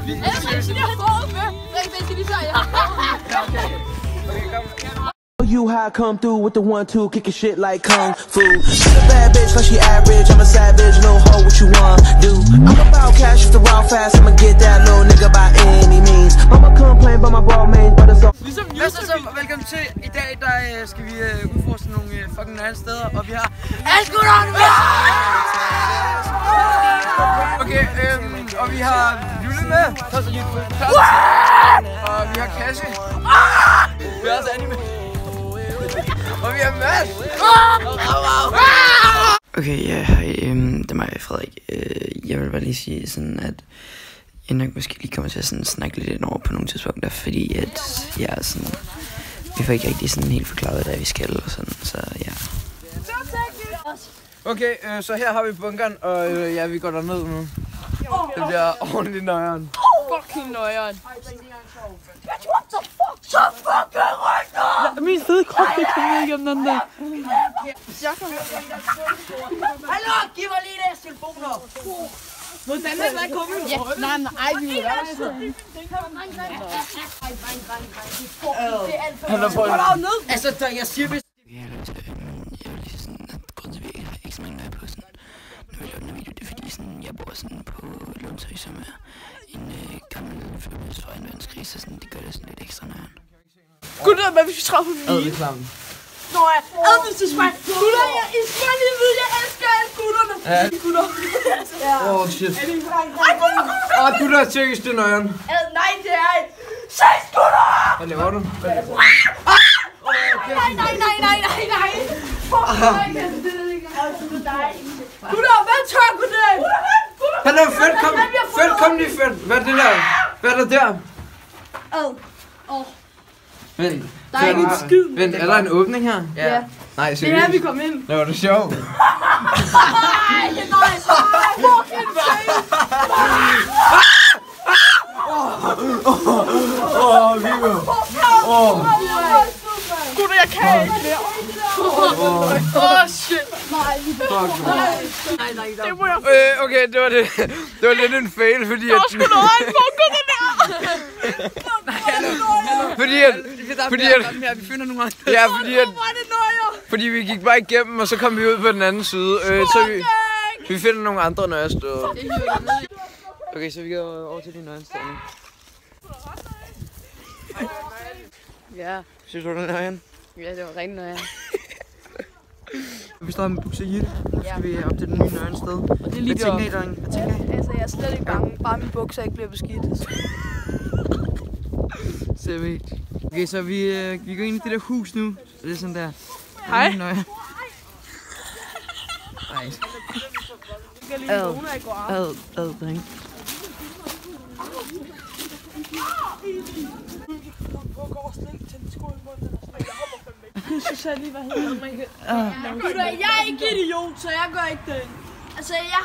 vi You how I come through with the 1-2, kicking shit like kung fu. She's a bad bitch, like she average. I'm a savage, no hoe, what you want do? I'm about cash, if the raw fast, I'ma get that little nigga by any means. I'ma complain about my ball man, but it's all. Velkommen til. I dag der skal vi udforske nogle fucking andre steder, og vi har okay, og vi har Jule med, og vi har Kasse, vi har også Anime, og vi har Mads. Okay, ja, hej, det er mig, Frederik. Jeg vil bare lige sige sådan, at jeg nok måske lige kommer til at sådan snakke lidt ind over på nogle tidspunkter, fordi at jeg er sådan, vi får ikke rigtig sådan helt forklaret, hvad vi skal og sådan, så ja. Okay, så her har vi bunkeren, og ja, vi går derned nu. Det bliver ordentligt nøjeren. Fucking nøjeren. What the fuck? Så fucking røgter! Min fede krop, det kommer igennem den der. Hallo, giv mig lige deres telefoner. Hvordan er det kommet? Ja, nej, vi vil være sådan. Han er på en... Altså, jeg siger hvis... Jeg vil lige sådan, at grunden til, at vi ikke har ekstra mange på sådan... Nu vil jeg lave en video, det er fordi sådan, jeg bor sådan på Lundshøj, som er en gammel flyplads fra en verdenskrig, så sådan, det gør det sådan lidt ekstra nøjeren. Gutter, hvad hvis vi træffer på mig? Adreklamen. Nå ja, adelsesmand. Gutter, I skal lige vide, jeg elsker alle gutterne. Ja. Gutter. Åh, shit. Åh, gutter er tyrkisk, det er nøjeren. Nej, det er ikke. Ses, gutter! Hvad laver du? Nej. Gutter, hvad tør gutter? Han er fedt, kom lige fedt. Hvad er det der? Hvad er der der? Vent. Der er ikke en skid. Vent, er der en åbning her? Ja. Nej, seriøst. Det er her, vi kom ind. Det var det sjovt. Nej, fucking Viggo. Gutter, jeg kan ikke mere. Shit. Nej, det må jeg. Okay, det var lidt en fail, fordi at... Der er sgu noget, fuck gutter der. Vi finder nogle andre. Ja, fordi vi gik bare igennem, og så kom vi ud på den anden side. Så vi finder nogle andre nøjesteder. Okay, så vi går over til de nøjesteder nu. Ja. Synes du, det er nøjeren? Ja, det var rigtig nøjeren. Vi står med bukser i hytte. Nu skal vi op til den nye nøjensted. Og det er lige hvad tænker I, drenge? Hvad tænker I? Altså, jeg er slet ikke bange. Bare mine bukser ikke bliver beskidt. Seriøst. Okay, så vi går ind i det der hus nu. Det er sådan der. Hej. Nej. Ad, dreng. Jeg synes jeg lige, hvad hedder det? Jeg er ikke idiot, så jeg gør ikke det. Altså, jeg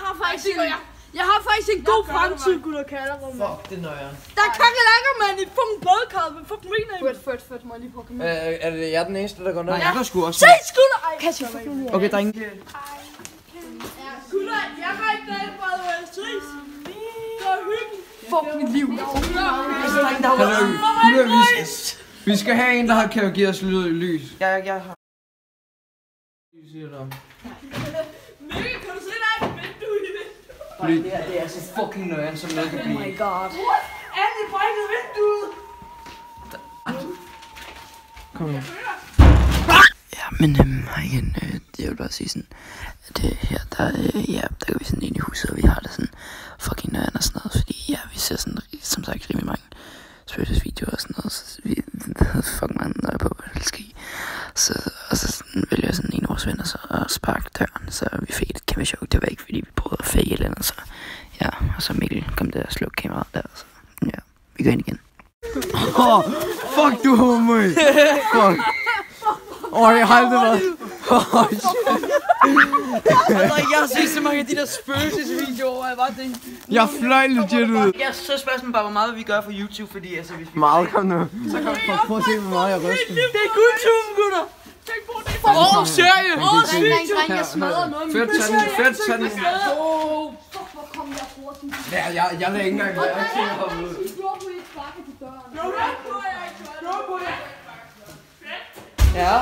har faktisk en god fremtid, gutter kalder mig. Fuck, det er nøjeren. Der er kakkelækker, mand, i et fucking badekar. Hvad fuck mener I? Fedt, må jeg lige prøve at komme med. Er det jeg den eneste, der går ned? Nej, jeg går sgu også. Se, gutter! Kan jeg fucking okay, drenge. Gutter, jeg går ikke derinde, by the way. Ses. Det var hyggeligt. Fuck mit liv. Vi skal have en, der kan give os lys. Jeg har. Mikkel, kan du se, der er et vindue i det? Det er så fucking nøjeren, som noget kan blive. Oh my god. Andy brækkede vinduet! Kom her. Ja, men hej igen. Jeg vil bare sige sådan, at her, der går vi sådan ind i huset, og vi har det sådan fucking nøjeren og sådan noget, fordi ja, vi ser sådan, som sagt, rimelig mange spøgelsesvideoer og sådan noget, så vi fucking mange nøje på, hvad der skal ske. Og så vælger sådan en af vores venner så at sparke døren, så vi fik et kæmpe chok. Det var ikke fordi vi prøvede at fake et eller andet, så ja, og så Mikkel kom der og slukkede kameraet der, så ja, vi går ind igen. Fuck du homo! Fuck! Jeg har aldrig været... Jeg har set så mange af de der spøgelsesvideoer, og jeg bare tænkte... Jeg fløj legit ud. Ja, så spørgsmålet bare, hvor meget vi gør for YouTube, fordi altså hvis vi... Meget, kom nu. Så prøv at se, hvor meget jeg ryster. Det er YouTube, gutter! Tænk på det! Serie! Jeg smadrer noget. Fedt, tanden. om jeg bruger din... Ja, jeg lader ikke engang være til at hoppe ud. De gjorde på et bakke til døren. Ja.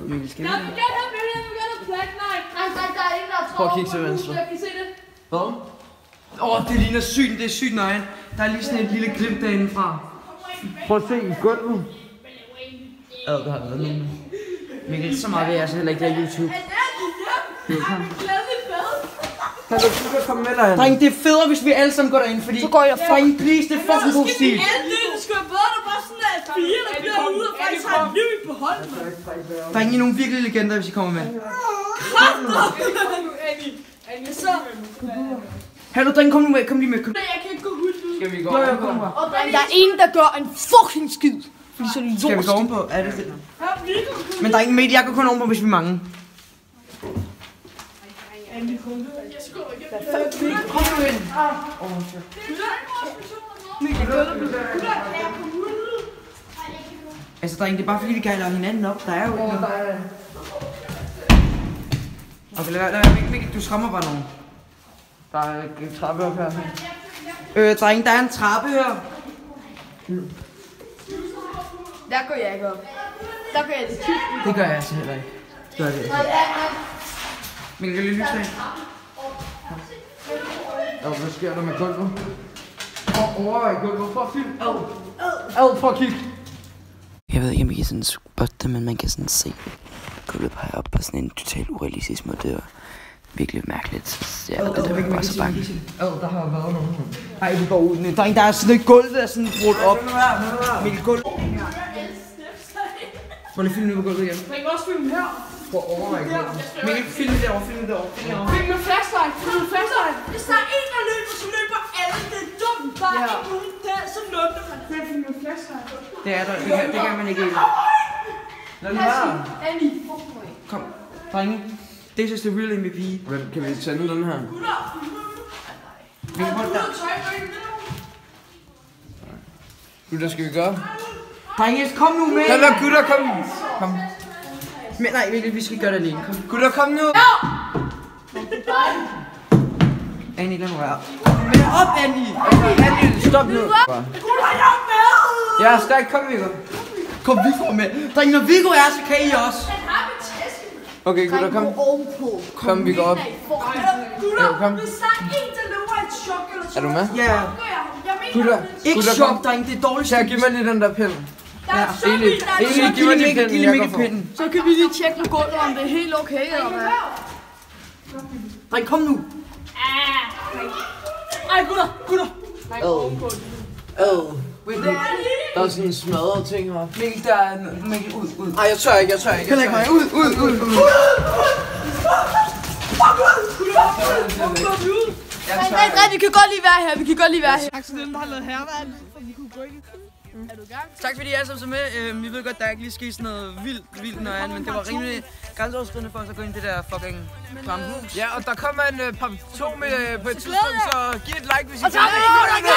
Mikkel, skal vi Jeg vil gerne have Miriam, jeg vil gerne have Black Knight. Nej, der er ingen, der tror. Prøv at kigge til venstre. Jeg kan se det. Hvad? Det ligner sygt, det er sygt nøgen. Der er lige sådan et lille glimt derindefra. Prøv at se i gulvet. Der har været nogen. Mikkel, så meget vil jeg altså heller ikke lade YouTube. Kan du ikke komme med derhen? Dreng, det er federe, hvis vi alle sammen går derind, fordi... Så går jeg fra. Dreng, please, det er fucking god stil. Det skal være bedre, der bare sådan er fire, der bliver ude og faktisk har et liv i behold, mand. Dreng, I er nogle virkelig legender, hvis I kommer med. Så. Hallo, dreng, kom nu med, kom lige med. Kom. Jeg kan ikke gå ud nu. Skal vi gå Jo, ovenpå? kom her. Og der er ingen, der gør en fucking skid. Fordi så er det Skal vi gå ovenpå? Er det det? Men der er ingen med, jeg går kun ovenpå, hvis vi er mange. Kom nu ind. Altså, dreng, det er bare fordi, vi gejler hinanden op. Der er jo ikke noget. Okay, lad være, Mikkel, du skræmmer bare nogen. Der er en trappe op her. Dreng, der er en trappe her. Der går jeg ikke op. Der går jeg det. Det gør jeg altså heller ikke. Gør det. Mikkel, kan du lige lyse af? Hvad sker der med gulvet? Over i gulvet. Prøv at filme. Prøv at kigge. Jeg ved ikke, om I kan sådan spotte det, men man kan sådan se gulvet bare op på sådan en total urealistisk måde. Det var virkelig mærkeligt. Så ja, det der var så bange. Der har været nogen. Ej, vi går ud. Dreng, der er sådan et gulv, der er sådan brudt op. Mikkel, gulv. Prøv lige at filme på gulvet igen. Man kan også filme her. Prøv over i gulvet. Mikkel, film derovre, film derovre. Film med flashlight. Film med flashlight. Hvis der er en, der løber, så løber alle. Det er dumt. Der er ikke nogen der, så lukker man. Film med flashlight. Det er der, det kan man ikke helt. Lad den være. Annie, fuck mig. Kom, drenge. This is the real MVP. Kan vi tænde den her? Mikkel, hold der. Gutter, skal vi gøre? Drenge, kom nu med. Hallo, gutter, kom. Kom. Men nej, Mikkel, vi skal gøre det alene. Kom. Gutter, kom nu. Annie, lad nu være. Men op, Annie. Annie, stop nu. Ja, stærk, kom Viggo. Kom Viggo med. Drenge, når Viggo er, så kan I også. Okay, gutter, kom. Ovenpå. Kom, vi går op. Gutter, kom. hvis der er en, der løber et chok eller så, Er du med? Ja. jeg mener, Gutter, Ikke gutter, chok, kom. drenge. Det er dårligt. Tja, giv mig lige den der pind. der er så Enig. vildt, der er Enig, så giv mig lige pinden, Giv jeg Mikkel går for. pinden. så kan vi lige tjekke på gulvet, om det er helt okay, eller hvad? Dreng, kom nu. Ej, gutter. Der er sådan en smadret ting her. Mikkel, der er... Mikkel, ud. Ej, jeg tør ikke. Heller ikke mig. Ud. Nej, vi kan godt lige være her. Tak til dem, der har lavet herværk, for vi kunne gå ind. Er du i gang? Tak fordi I alle sammen så med. Vi ved godt, der ikke lige skete sådan noget vildt nøjeren, men det var rimelig grænseoverskridende for os at gå ind i det der fucking klamme hus. Ja, og der kommer en par to med på et tidspunkt, så giv et like, hvis I Og tak for det.